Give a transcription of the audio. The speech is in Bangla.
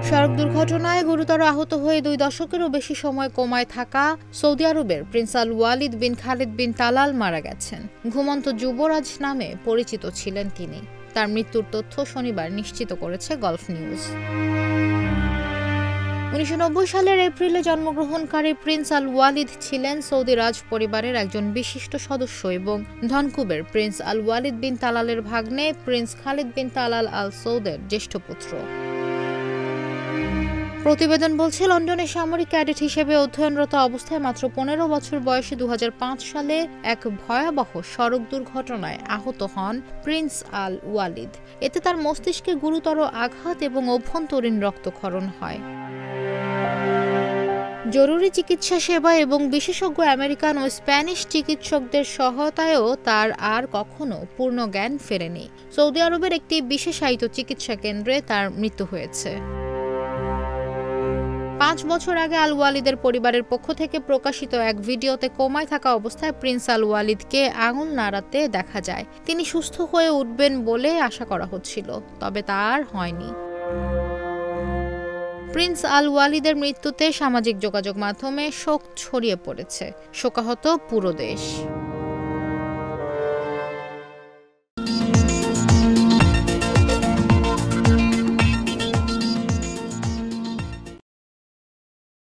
সড়ক দুর্ঘটনায় গুরুতর আহত হয়ে 2 দশকেরও বেশি সময় কোমায় থাকা সৌদি আরবের প্রিন্স আল ওয়ালিদ বিন খালিদ বিন তালাল মারা গেছেন। ঘুমন্ত যুবরাজ নামে পরিচিত ছিলেন তিনি। তার মৃত্যুর তথ্য শনিবার নিশ্চিত করেছে গালফ নিউজ। 1990 সালের এপ্রিলে জন্মগ্রহণকারী প্রিন্স আল ওয়ালিদ ছিলেন সৌদি রাজ পরিবারের একজন বিশিষ্ট সদস্য এবং ধনকুবের প্রিন্স আল ওয়ালিদ বিন তালালের ভাগ্নে প্রিন্স খালিদ বিন তালাল আল সৌদের জ্যেষ্ঠ পুত্র। প্রতিবেদন বলছে, লন্ডনে সামরিক ক্যাডেট হিসেবে অধ্যয়নরত অবস্থায় মাত্র 15 বছর বয়সে 2005 সালে এক ভয়াবহ সড়ক দুর্ঘটনায় আহত হন প্রিন্স আল ওয়ালিদ। এতে তার মস্তিষ্কে গুরুতর আঘাত এবং অভ্যন্তরীণ রক্তক্ষরণ হয়। জরুরি চিকিৎসা সেবা এবং বিশেষজ্ঞ আমেরিকান ও স্প্যানিশ চিকিৎসকদের সহায়তায়ও তার আর কখনো পূর্ণ জ্ঞান ফেরেনি। সৌদি আরবের একটি বিশেষায়িত চিকিৎসা কেন্দ্রে তার মৃত্যু হয়েছে। 5 বছর আগে আল ওয়ালিদের পরিবারের পক্ষ থেকে প্রকাশিত এক ভিডিওতে কোমায় থাকা অবস্থায় প্রিন্স আল ওয়ালিদকে আঙুল নাড়াতে দেখা যায়। তিনি সুস্থ হয়ে উঠবেন বলে আশা করা হচ্ছিল, তবে তা আর হয়নি। প্রিন্স আল ওয়ালিদের মৃত্যুতে সামাজিক যোগাযোগ মাধ্যমে শোক ছড়িয়ে পড়েছে। শোকাহত পুরো দেশ।